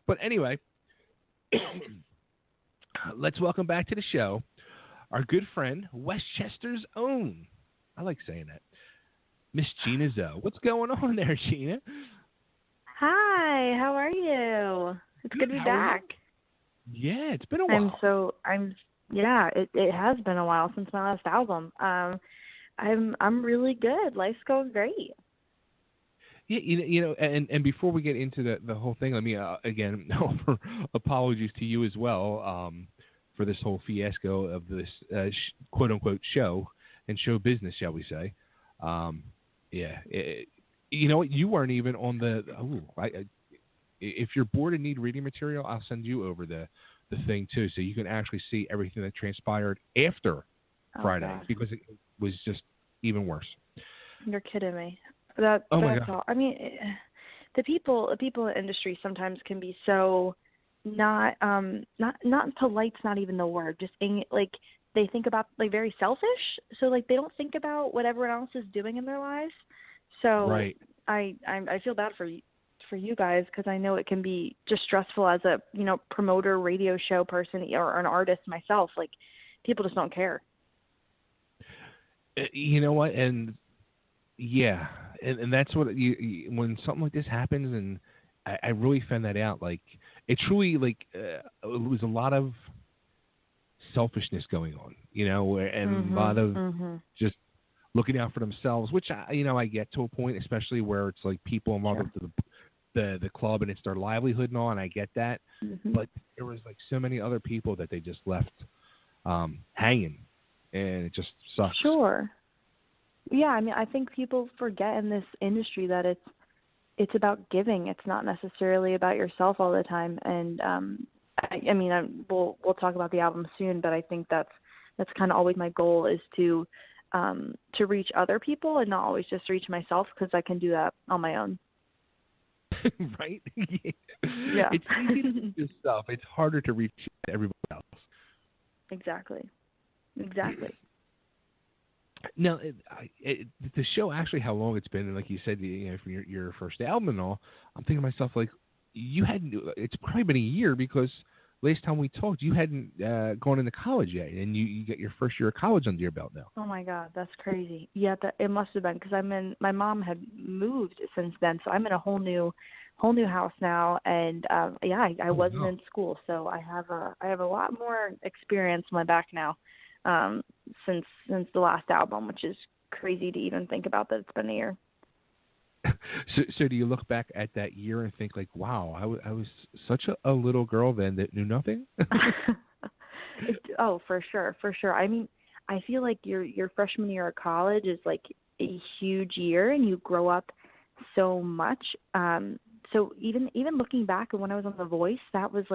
But anyway, let's welcome back to the show our good friend, Westchester's own. I like saying that. Miss Gina Zo. What's going on there, Gina? Hi, how are you? It's good to be back. Yeah, it's been a while. It has been a while since my last album. I'm really good. Life's going great. Yeah, and before we get into the whole thing, let me again offer apologies to you as well for this whole fiasco of this quote unquote show and show business, shall we say? You know what? You weren't even on the. If you're bored and need reading material, I'll send you over the thing too, so you can actually see everything that transpired after Friday, God. because it was just even worse. You're kidding me. That's my God. all. I mean, the people in the industry sometimes can be so not polite's not even the word. Just like they think about like very selfish. So like they don't think about what everyone else is doing in their lives. So right. I feel bad for you guys, because I know it can be just stressful as a promoter, radio show person, or an artist myself. Like people just don't care. You know what? And yeah, and that's what when something like this happens, and I really found that out. Like it truly it was a lot of selfishness going on, and a lot of just looking out for themselves, which I get to a point, especially where it's like people involved with the club and it's their livelihood and all, and I get that. But there was like so many other people that they just left hanging, and it just sucks. Sure. Yeah, I mean, I think people forget in this industry that it's about giving. It's not necessarily about yourself all the time. And we'll talk about the album soon, but I think that's kind of always my goal, is to reach other people and not always just reach myself, because I can do that on my own. Right? Yeah. It's easy to do this stuff. It's harder to reach everybody else. Exactly. Now, the show, actually, how long it's been, and like you said, for your first album and all, I'm thinking to myself, like, it's probably been a year, because last time we talked, you hadn't gone into college yet, and you got your first year of college under your belt now. Oh my God, that's crazy. Yeah, it must have been, because my mom had moved since then, so I'm in a whole new house now, and I wasn't in school, so I have a lot more experience on my back now. Since the last album, which is crazy to even think about that it's been a year. So do you look back at that year and think like, wow, I was such a little girl then that knew nothing? Oh, for sure. I mean, I feel like your freshman year of college is like a huge year, and you grow up so much. So even looking back at when I was on The Voice, that was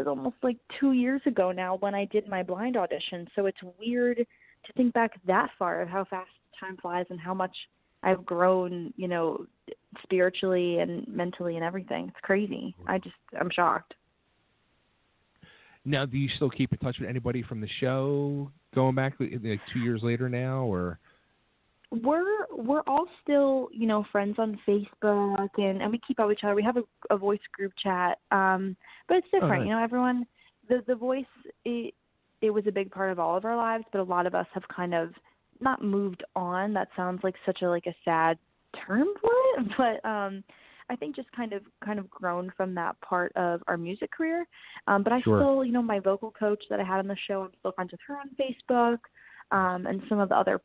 almost like 2 years ago now when I did my blind audition. So it's weird to think back that far of how fast time flies and how much I've grown, spiritually and mentally and everything. It's crazy. I'm shocked. Now, do you still keep in touch with anybody from the show going back like 2 years later now, or? We're all still, friends on Facebook, and we keep up with each other. We have a Voice group chat, but it's different. Oh, nice. Everyone, the Voice, it was a big part of all of our lives, but a lot of us have kind of not moved on. That sounds like such a sad term for it, but I think just kind of grown from that part of our music career. But I still, my vocal coach that I had on the show, I'm still friends with her on Facebook. And some of the other,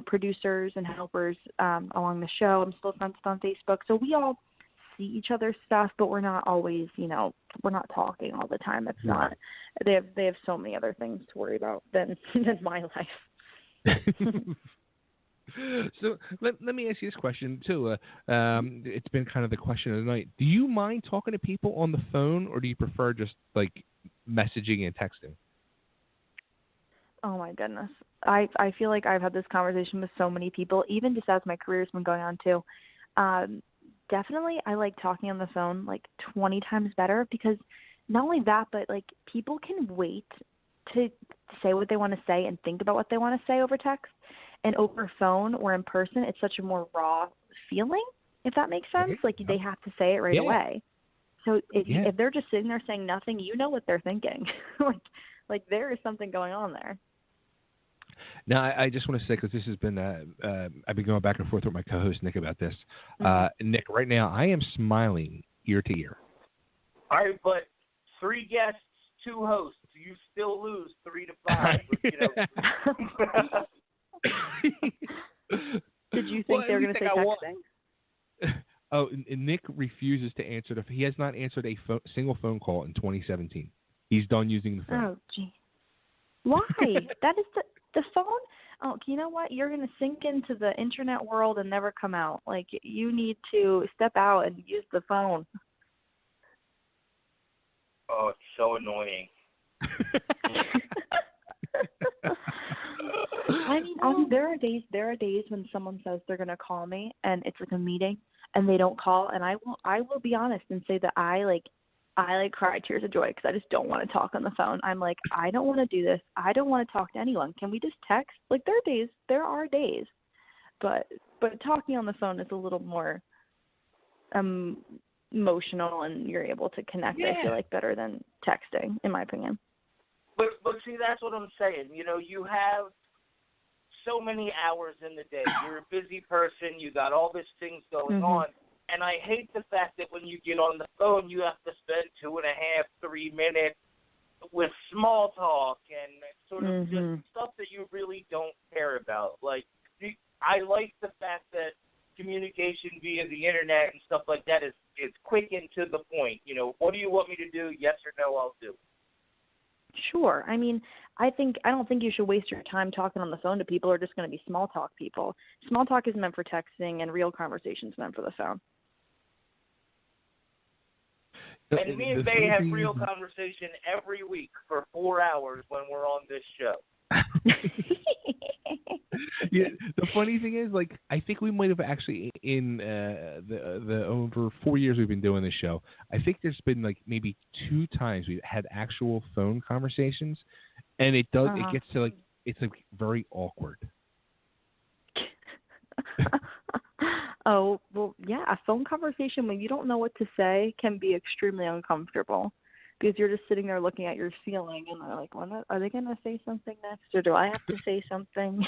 producers and helpers along the show, I'm still friends with on Facebook. So we all see each other's stuff, but we're not always, we're not talking all the time. It's not. They have so many other things to worry about than my life. So let me ask you this question too. It's been kind of the question of the night. Do you mind talking to people on the phone, or do you prefer just like messaging and texting? Oh my goodness. I feel like I've had this conversation with so many people, even just as my career's been going on too. Definitely I like talking on the phone like 20 times better, because not only that, but like people can wait to say what they want to say and think about what they want to say over text, and over phone or in person, it's such a more raw feeling, if that makes sense. Like they have to say it right away. So if they're just sitting there saying nothing, you know what they're thinking. like there is something going on there. Now, I just want to say, because this has been, I've been going back and forth with my co-host Nick about this. Nick, right now, I am smiling ear to ear. All right, but 3 guests, 2 hosts. You still lose 3-5. Did you think they were going to say texting? Oh, and Nick refuses to answer he has not answered a single phone call in 2017. He's done using the phone. Oh, gee. Why? That is the phone. Oh, you know what? You're going to sink into the internet world and never come out. Like, you need to step out and use the phone. Oh, it's so annoying. I mean, there are days when someone says they're going to call me and it's like a meeting and they don't call, and I will be honest and say that I cry tears of joy because I just don't want to talk on the phone. I'm like, I don't want to do this. I don't want to talk to anyone. Can we just text? Like, there are days, but talking on the phone is a little more emotional, and you're able to connect. I feel like better than texting, in my opinion. But see, that's what I'm saying. You have so many hours in the day. You're a busy person. You got all these things going on. And I hate the fact that when you get on the phone, you have to spend 2.5, 3 minutes with small talk and sort of just stuff that you really don't care about. Like, I like the fact that communication via the internet and stuff like that is quick and to the point. What do you want me to do? Yes or no, I'll do. Sure. I mean, I don't think you should waste your time talking on the phone to people who are just going to be small talk people. Small talk is meant for texting, and real conversation is meant for the phone. And me and Bay have real conversation every week for 4 hours when we're on this show. Yeah, the funny thing is, like, I think we might have actually in the over 4 years we've been doing this show, I think there's been like maybe 2 times we've had actual phone conversations, and it gets to like it's like very awkward. Oh, well, yeah, a phone conversation when you don't know what to say can be extremely uncomfortable because you're just sitting there looking at your ceiling and they're like, are they going to say something next, or do I have to say something?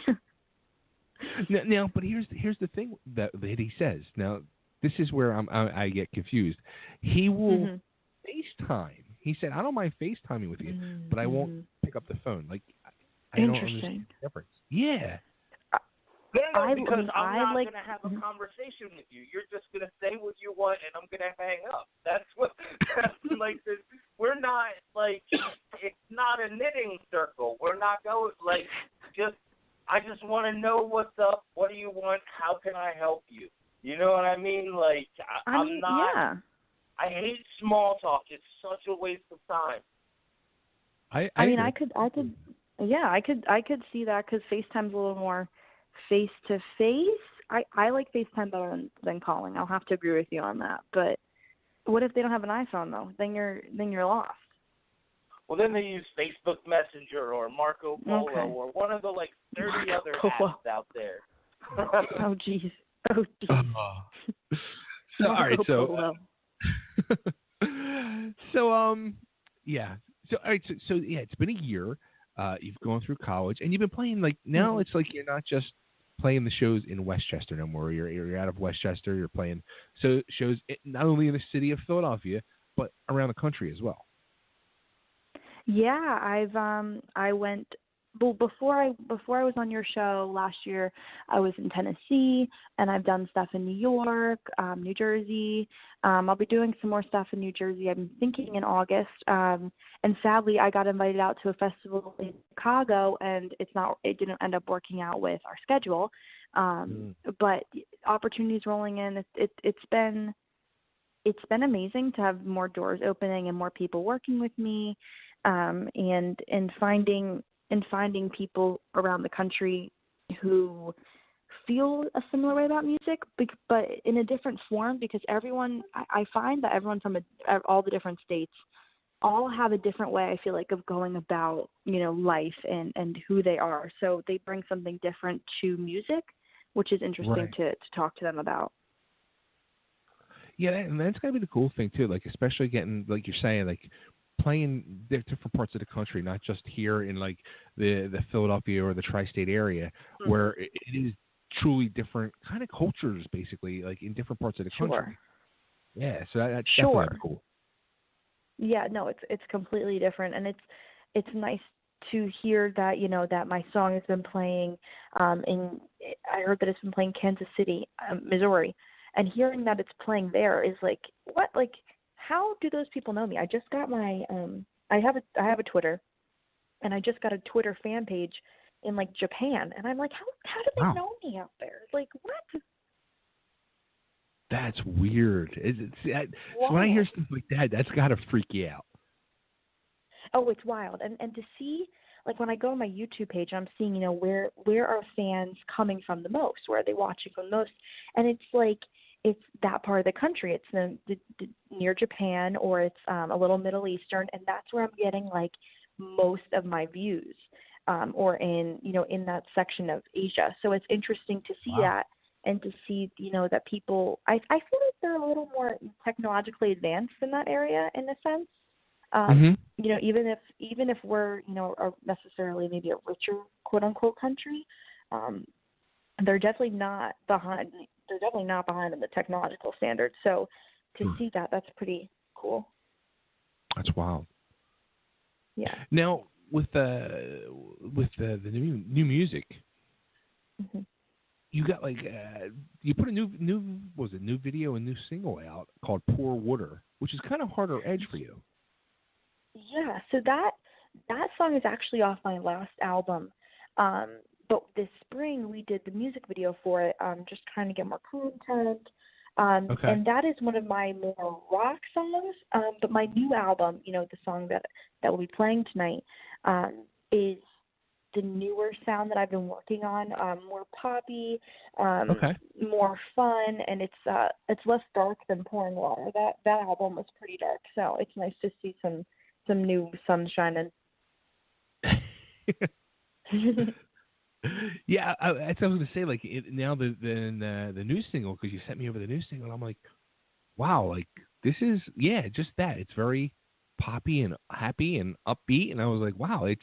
Now, but here's the thing that he says. Now, this is where I get confused. He will FaceTime. He said, I don't mind FaceTiming with you, but I won't pick up the phone. Like, I don't understand the difference. Yeah. No, because I'm not going to have a conversation with you. You're just going to say what you want, and I'm going to hang up. That's like, we're not, like, it's not a knitting circle. We're not going, like, I just want to know what's up. What do you want? How can I help you? You know what I mean? Like, I'm not, yeah. I hate small talk. It's such a waste of time. I mean, I could see that because FaceTime's a little more face-to-face. I like FaceTime better than calling. I'll have to agree with you on that. But what if they don't have an iPhone, though? Then you're lost. Well, then they use Facebook Messenger or Marco Polo or one of the, 30 other apps out there. Oh, jeez. So, all right, yeah. So, all right, so yeah, it's been a year. You've gone through college, and you've been playing, now it's like you're not just playing the shows in Westchester no more. You're out of Westchester. You're playing shows not only in the city of Philadelphia, but around the country as well. Yeah, I went. Well, before I was on your show last year, I was in Tennessee, and I've done stuff in New York, New Jersey. I'll be doing some more stuff in New Jersey. I'm thinking in August. And sadly, I got invited out to a festival in Chicago, and it didn't end up working out with our schedule. But opportunities rolling in. It's been amazing to have more doors opening and more people working with me, and finding people around the country who feel a similar way about music, but in a different form, because I find that everyone from all the different states all have a different way, I feel like, of going about, life and who they are. So they bring something different to music, which is interesting to talk to them about. Yeah, and that's gotta be the cool thing too. Like, especially getting, like you're saying, like playing different parts of the country, not just here in like the Philadelphia or the tri-state area, where it is truly different kind of cultures, basically, like in different parts of the Sure. country. Yeah, so that's definitely Sure. gotta be cool. Yeah, no, it's completely different, and it's nice to hear that, that my song has been playing in I heard that it's been playing Kansas City, Missouri, and hearing that it's playing there is like, what, like, how do those people know me? I just got my I have a Twitter, and I just got a Twitter fan page in like Japan, and I'm like, how do they Wow, know me out there? Like, what? that's weird. So when I hear Wild. stuff like that, that's gotta freak you out. Oh, it's wild. And to see, like, when I go on my YouTube page, I'm seeing, where are fans coming from the most? Where are they watching from the most? And it's like, it's that part of the country. It's the near Japan, or it's a little Middle Eastern, and that's where I'm getting like most of my views, or in that section of Asia. So it's interesting to see Wow. that, and to see, that people, I feel like they're a little more technologically advanced in that area in a sense. Hmm. Even if we're, necessarily maybe a richer quote unquote country, um, they're definitely not behind. They're definitely not behind in the technological standards. So to Sure. see that, that's pretty cool. That's wild. Yeah. Now with the new music, Hmm. you got like you put a new video, a new single out called "Pour Water," which is kind of harder edge for you. Yeah. So that song is actually off my last album. But this spring we did the music video for it, just trying to get more content. Okay. And that is one of my more rock songs. But my new album, the song that we'll be playing tonight, is the newer sound that I've been working on, more poppy, Okay. more fun, and it's less dark than Pouring Water. That album was pretty dark, so it's nice to see some new sunshine. And Yeah, that's what I was gonna say. Like now the new single, because you sent me over the new single, and I'm like, wow, like this is, yeah, just that. It's very poppy and happy and upbeat, and I was like, wow, it's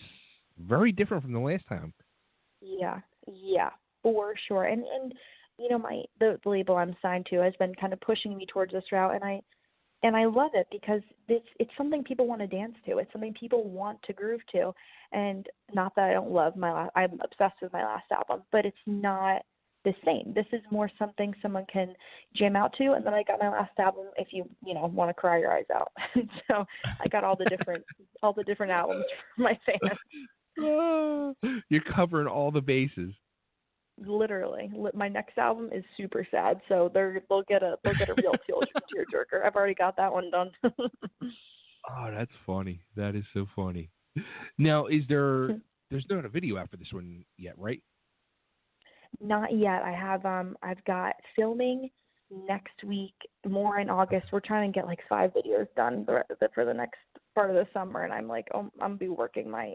very different from the last time. yeah, for sure. And my the label I'm signed to has been kind of pushing me towards this route, and I love it because it's something people want to dance to. It's something people want to groove to. And not that I don't love I'm obsessed with my last album, but it's not the same. This is more something someone can jam out to. And then I got my last album, if you want to cry your eyes out. So I got all the different albums for my fans. You're covering all the bases. Literally, my next album is super sad, so they'll get a real tearjerker. I've already got that one done. Oh, that's funny. That is so funny. Now, there's not a video out for this one yet, right? Not yet. I've got filming next week, more in August. We're trying to get like 5 videos done for the next part of the summer, and I'm like, I'm gonna be working my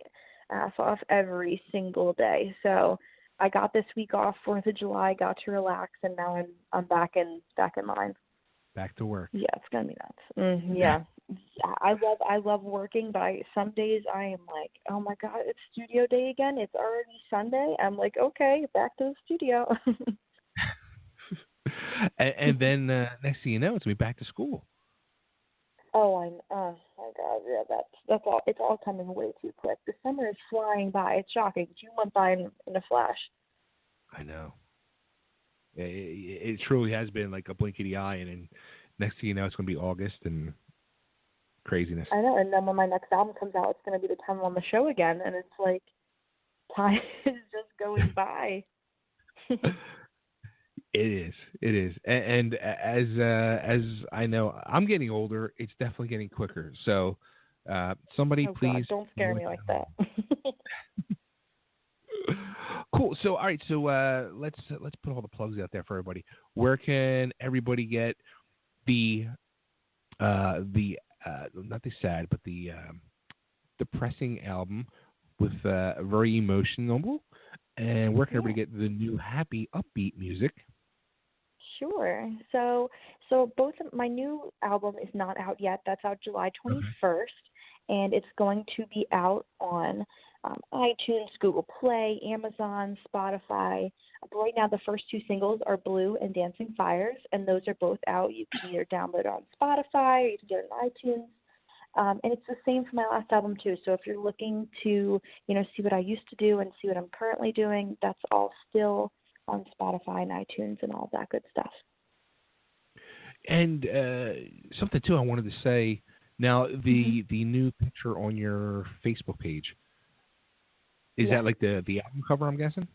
ass off every single day. So I got this week off, 4th of July, got to relax, and now I'm back in line. Back to work. Yeah, it's gonna be nuts. Yeah. I love working, but some days I am like, oh my god, it's studio day again. It's already Sunday. I'm like, okay, back to the studio. and then next thing you know, it's gonna be back to school. Oh my god, yeah, that's all. It's all coming way too quick. The summer is flying by. It's shocking. June went by in a flash. I know. It truly has been like a blink of the eye, and then next thing you know, it's gonna be August and craziness. I know, and then when my next album comes out, it's gonna be the time I'm on the show again, and it's like time is just going by. It is. It is. And as I know, I'm getting older. It's definitely getting quicker. So, somebody Oh please. god, don't scare me like that. Cool. So, all right. So, let's put all the plugs out there for everybody. Where can everybody get the not the sad, but the depressing album with very emotional? And where can Yeah. everybody get the new happy, upbeat music? Sure. So both of my new album is not out yet. That's out July Okay. 21st, and it's going to be out on iTunes, Google Play, Amazon, Spotify. But right now, the first two singles are Blue and Dancing Fires, and those are both out. You can either download it on Spotify or you can get it on iTunes. And it's the same for my last album too. So if you're looking to, see what I used to do and see what I'm currently doing, that's all still on Spotify and iTunes and all that good stuff. And something too, I wanted to say. Now, the new picture on your Facebook page, is that like the album cover? I'm guessing.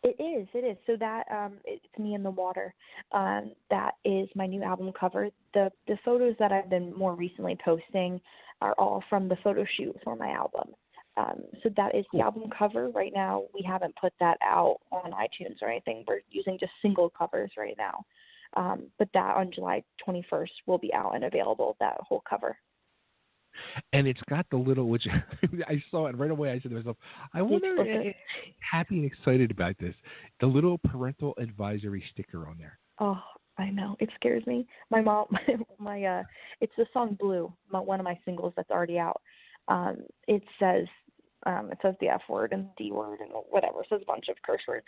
It is. So that it's me in the water. That is my new album cover. The photos that I've been more recently posting are all from the photo shoot for my album. So that is the album cover. Right now, we haven't put that out on iTunes or anything. We're using just single covers right now. But that on July 21st will be out and available, that whole cover. And it's got the little, which I saw it right away. I said to myself, I wonder, happy and excited about this, the little parental advisory sticker on there. Oh, I know. It scares me. My mom, it's the song Blue, one of my singles that's already out. It says the F word and D word and whatever. It says a bunch of curse words.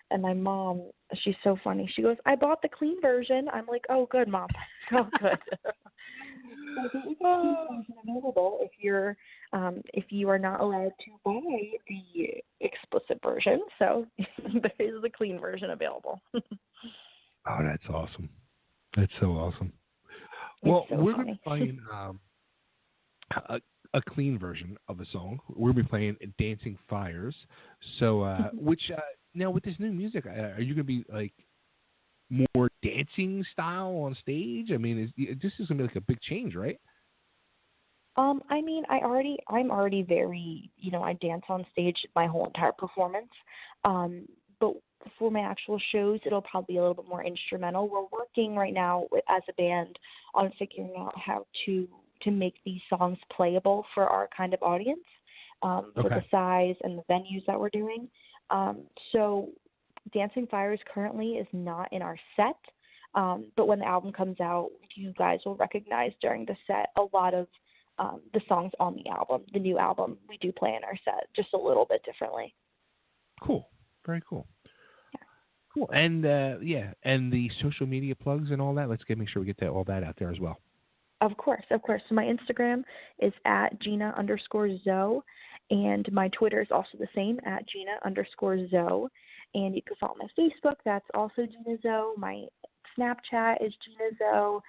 And my mom, she's so funny. She goes, I bought the clean version. I'm like, oh, good, Mom. Oh, good. So there is a clean version available if you are not allowed to buy the explicit version. So there is a clean version available. Oh, that's awesome. That's so awesome. Well, so we're funny. going to be playing a clean version of the song. We're going to be playing Dancing Fires. So, now with this new music, are you going to be like more dancing style on stage? I mean, this is going to be like a big change, right? I mean, I'm already very, I dance on stage my whole entire performance. But for my actual shows, it'll probably be a little bit more instrumental. We're working right now as a band on figuring out how to make these songs playable for our kind of audience, for the size and the venues that we're doing. So Dancing Fires currently is not in our set, but when the album comes out, you guys will recognize during the set a lot of the songs on the album, the new album. We do play in our set just a little bit differently. Cool. Very cool. Yeah. Cool. And, and the social media plugs and all that, let's make sure we get all that out there as well. Of course. So my Instagram is at Gina_Zo, and my Twitter is also the same, at Gina_Zo. And you can follow my Facebook. That's also Gina Zo. My Snapchat is Gina Zo.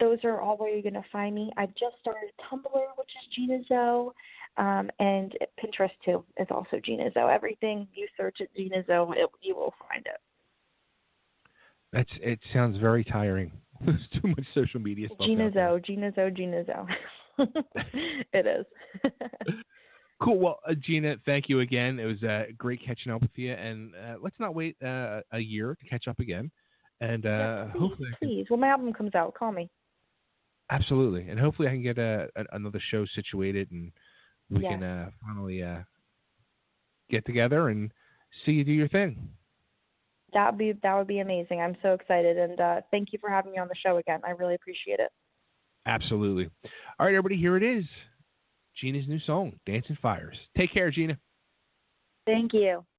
Those are all where you're going to find me. I've just started Tumblr, which is Gina Zo. And Pinterest, too, is also Gina Zo. Everything you search at Gina Zo, you will find it. It sounds very tiring. There's too much social media stuff. Gina Zo. It is. Cool. Well, Gina, thank you again. It was great catching up with you. And let's not wait a year to catch up again. And hopefully, please. When my album comes out, call me. Absolutely. And hopefully I can get another show situated and we can finally get together and see you do your thing. That would be amazing. I'm so excited, and thank you for having me on the show again. I really appreciate it. Absolutely. All right, everybody, here it is. Gina's new song, Dancing Fires. Take care, Gina. Thank you.